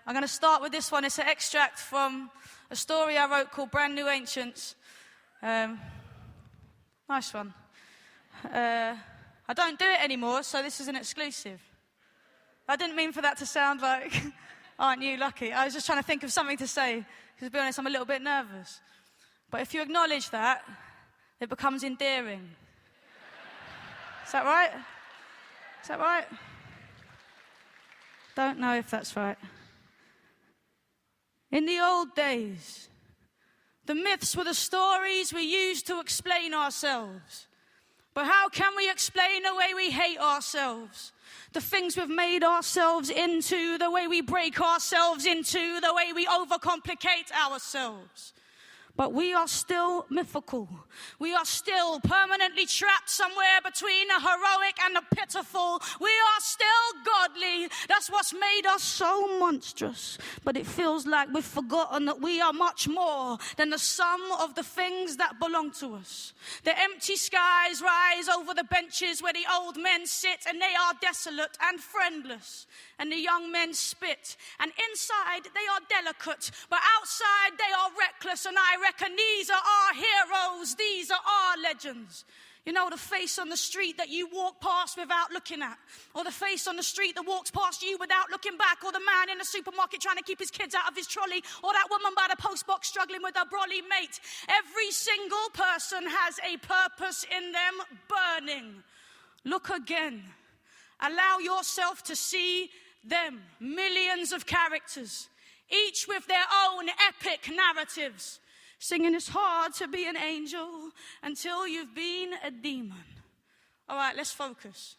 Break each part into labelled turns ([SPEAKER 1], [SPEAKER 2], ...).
[SPEAKER 1] I'm going to start with this one. It's an extract from a story I wrote called Brand New Ancients. Nice one. I don't do it anymore, so this is an exclusive. I didn't mean for that to sound like, aren't you lucky? I was just trying to think of something to say, because to be honest, I'm a little bit nervous. But if you acknowledge that, it becomes endearing. Is that right? Is that right? Don't know if that's right. In the old days, the myths were the stories we used to explain ourselves. But how can we explain the way we hate ourselves? The things we've made ourselves into, the way we break ourselves into, the way we overcomplicate ourselves. But we are still mythical. We are still permanently trapped somewhere between the heroic and the pitiful. We are still godly. That's what's made us so monstrous. But it feels like we've forgotten that we are much more than the sum of the things that belong to us. The empty skies rise over the benches where the old men sit, and they are desolate and friendless. And the young men spit, and inside they are delicate, but outside they are reckless. And I reckon these are our heroes, these are our legends. You know, the face on the street that you walk past without looking at, or the face on the street that walks past you without looking back, or the man in the supermarket trying to keep his kids out of his trolley, or that woman by the postbox struggling with her brolly mate. Every single person has a purpose in them burning. Look again. Allow yourself to see them, millions of characters, each with their own epic narratives. Singing it's hard to be an angel until you've been a demon. All right, let's focus.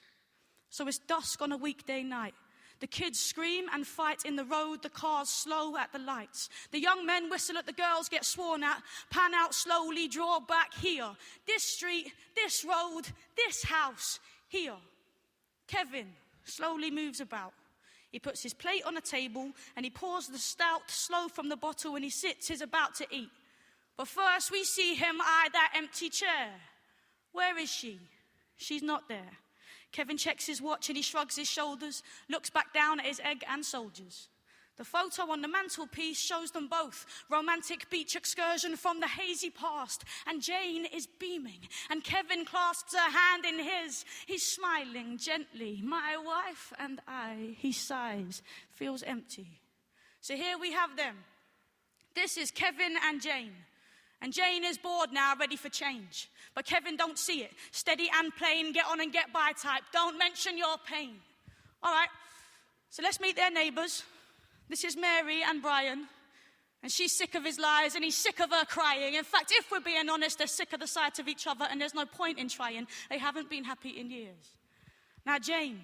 [SPEAKER 1] So it's dusk on a weekday night. The kids scream and fight in the road, the cars slow at the lights. The young men whistle at the girls, get sworn at, pan out slowly, draw back here. This street, this road, this house, here. Kevin slowly moves about. He puts his plate on the table and he pours the stout slow from the bottle and he sits, he's about to eat. But first we see him eye that empty chair. Where is she? She's not there. Kevin checks his watch and he shrugs his shoulders, looks back down at his egg and soldiers. The photo on the mantelpiece shows them both. Romantic beach excursion from the hazy past. And Jane is beaming. And Kevin clasps her hand in his. He's smiling gently. My wife and I, he sighs, feels empty. So here we have them. This is Kevin and Jane. And Jane is bored now, ready for change. But Kevin don't see it. Steady and plain, get on and get by type. Don't mention your pain. All right, so let's meet their neighbors. This is Mary and Brian, and she's sick of his lies, and he's sick of her crying. In fact, if we're being honest, they're sick of the sight of each other, and there's no point in trying. They haven't been happy in years. Now, Jane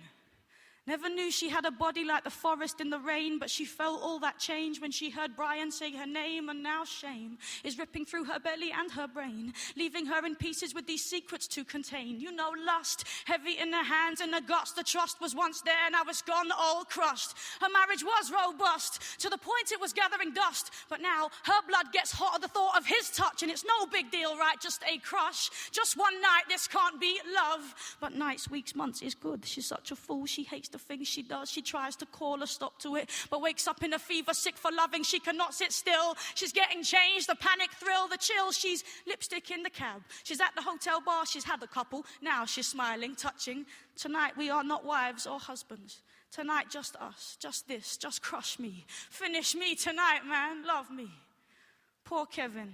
[SPEAKER 1] never knew she had a body like the forest in the rain, but she felt all that change when she heard Brian say her name, and now shame is ripping through her belly and her brain, leaving her in pieces with these secrets to contain. You know, lust, heavy in the hands and the guts. The trust was once there, now it's gone, all crushed. Her marriage was robust, to the point it was gathering dust, but now her blood gets hot at the thought of his touch, and it's no big deal, right? Just a crush, just one night, this can't be love. But nights, weeks, months is good. She's such a fool, she hates the things she does. She tries to call a stop to it, but wakes up in a fever, sick for loving. She cannot sit still. She's getting changed, the panic, thrill, the chill. She's lipstick in the cab. She's at the hotel bar, she's had a couple. Now she's smiling, touching. Tonight we are not wives or husbands. Tonight just us, just this, just crush me. Finish me tonight, man, love me. Poor Kevin.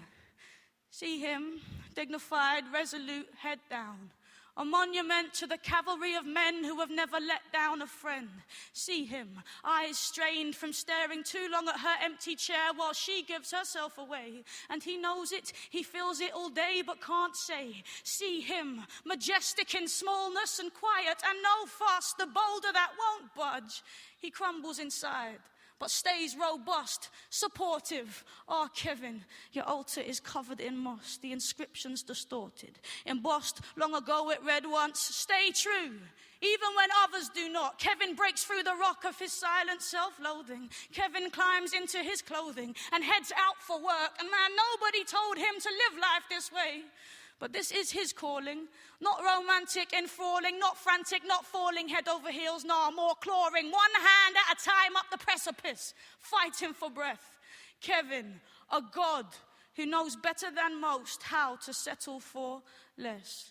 [SPEAKER 1] See him, dignified, resolute, head down. A monument to the cavalry of men who have never let down a friend. See him, eyes strained from staring too long at her empty chair while she gives herself away. And he knows it, he feels it all day but can't say. See him, majestic in smallness and quiet and no fuss, the boulder that won't budge. He crumbles inside, but stays robust, supportive. Oh, Kevin, your altar is covered in moss, the inscription's distorted. Embossed long ago it read once, stay true, even when others do not. Kevin breaks through the rock of his silent self-loathing. Kevin climbs into his clothing and heads out for work. And man, nobody told him to live life this way. But this is his calling, not romantic enthralling, not frantic, not falling head over heels, no, more clawing, one hand at a time up the precipice, fighting for breath. Kevin, a god who knows better than most how to settle for less.